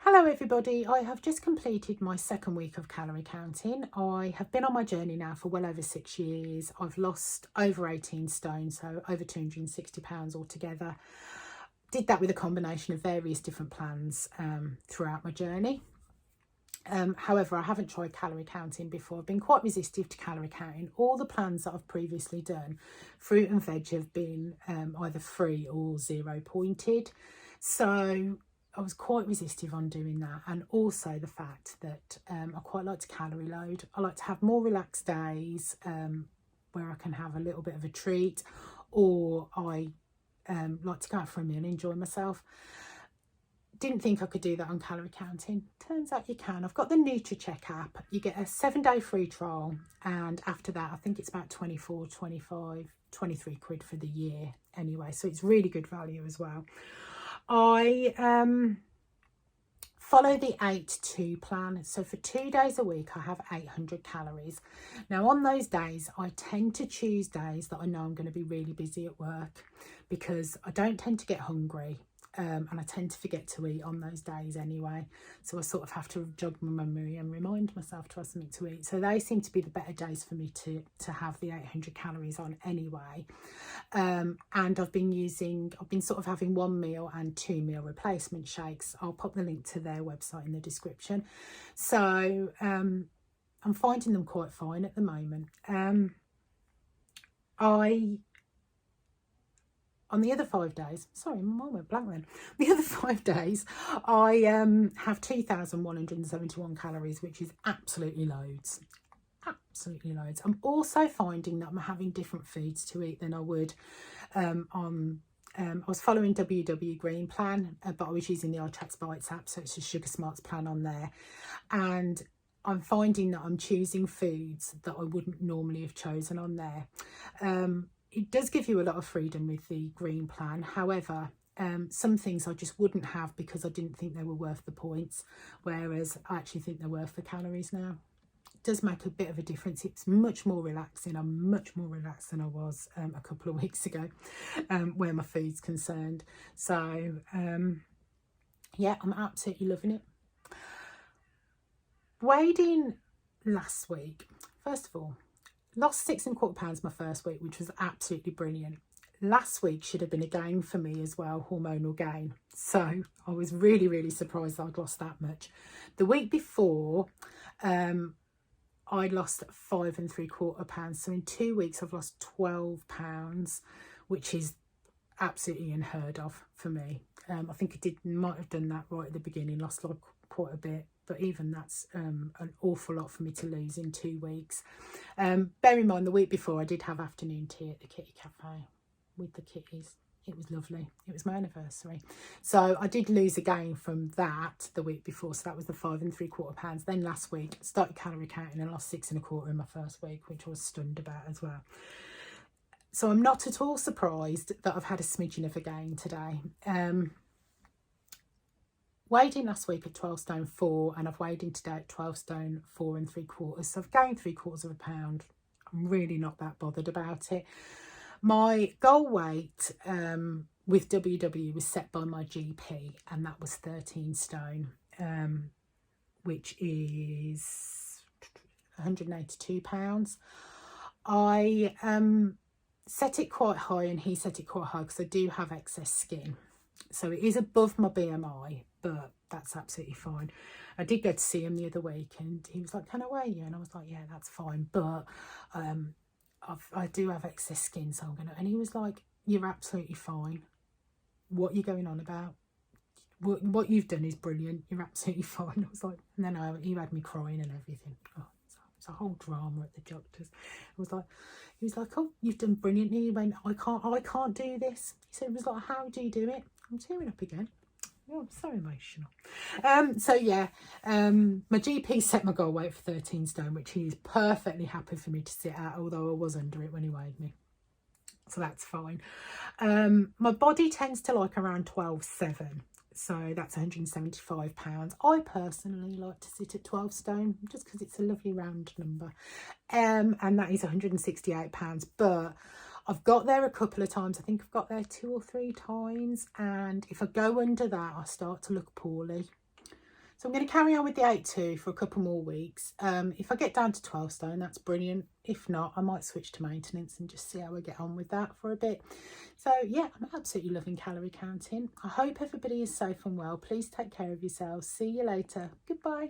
Hello everybody, I have just completed my second week of calorie counting. I have been on my journey now for well over 6 years. I've lost over 18 stone, so over 260 pounds altogether. Did that with a combination of various different plans throughout my journey. However, I haven't tried calorie counting before. I've been quite resistive to calorie counting. All the plans that I've previously done, fruit and veg, have been either free or 0 pointed. So I was quite resistive on doing that, and also the fact that I quite like to calorie load. I like to have more relaxed days where I can have a little bit of a treat, or I like to go out for a meal and enjoy myself. Didn't think I could do that on calorie counting. Turns out you can. I've got the nutracheck app. You get a 7-day free trial, and after that I think it's about 24, 25, 23 quid for the year anyway, so it's really good value as well. I follow the 8-2 plan. So for 2 days a week, I have 800 calories. Now on those days, I tend to choose days that I know I'm going to be really busy at work, because I don't tend to get hungry. And I tend to forget to eat on those days anyway. So I sort of have to jog my memory and remind myself to have something to eat. So they seem to be the better days for me to have the 800 calories on anyway. And I've been sort of having 1 meal and 2 meal replacement shakes. I'll pop the link to their website in the description. So I'm finding them quite fine at the moment. On the other 5 days, sorry, my mind went blank then. The other 5 days, I have 2,171 calories, which is absolutely loads. Absolutely loads. I'm also finding that I'm having different foods to eat than I would I was following WW Green Plan, but I was using the itrackbites app, so it's a Sugar Smarts plan on there. And I'm finding that I'm choosing foods that I wouldn't normally have chosen on there. It does give you a lot of freedom with the green plan. However, some things I just wouldn't have because I didn't think they were worth the points, whereas I actually think they're worth the calories now. It does make a bit of a difference. It's much more relaxing. I'm much more relaxed than I was a couple of weeks ago where my food's concerned. So, yeah, I'm absolutely loving it. Weighed in last week. First of all, lost 6¼ pounds my first week, which was absolutely brilliant. Last week should have been a gain for me as well, hormonal gain. So I was really, really surprised that I'd lost that much. The week before, I lost 5¾ pounds. So in 2 weeks, I've lost 12 pounds, which is absolutely unheard of for me. I think I might have done that right at the beginning, lost like quite a bit. But even that's an awful lot for me to lose in 2 weeks. Bear in mind, the week before I did have afternoon tea at the kitty cafe with the kitties. It was lovely. It was my anniversary. So I did lose again from that the week before. So that was the 5¾ pounds. Then last week, started calorie counting and lost 6¼ in my first week, which I was stunned about as well. So I'm not at all surprised that I've had a smidgen of a gain today. Weighed in last week at 12 stone 4, and I've weighed in today at 12 stone 4¾ so I've gained 3/4 pound. I'm really not that bothered about it. My goal weight with WW was set by my GP, and that was 13 stone, which is 182 pounds. I set it quite high, and he set it quite high because I do have excess skin. So it is above my BMI, but that's absolutely fine. I did go to see him the other week, and he was like, "Can I weigh you?" And I was like, "Yeah, that's fine, but I do have excess skin, so I'm gonna." And he was like, "You're absolutely fine. What are you going on about? What you've done is brilliant. You're absolutely fine." I was like, and then he had me crying and everything. Oh, it's a whole drama at the doctor's. He was like, "Oh, you've done brilliantly." He went, I can't do this." He said, "It was like, how do you do it?" I'm tearing up again. Oh, I'm so emotional. So yeah, my GP set my goal weight for 13 stone, which he's perfectly happy for me to sit at, although I was under it when he weighed me. So that's fine. My body tends to like around 12.7. So that's 175 pounds. I personally like to sit at 12 stone just because it's a lovely round number. And that is 168 pounds. But I've got there a couple of times. I think I've got there 2 or 3 times. And if I go under that, I start to look poorly. So I'm going to carry on with the 8-2 for a couple more weeks. If I get down to 12 stone, that's brilliant. If not, I might switch to maintenance and just see how I get on with that for a bit. So yeah, I'm absolutely loving calorie counting. I hope everybody is safe and well. Please take care of yourselves. See you later. Goodbye.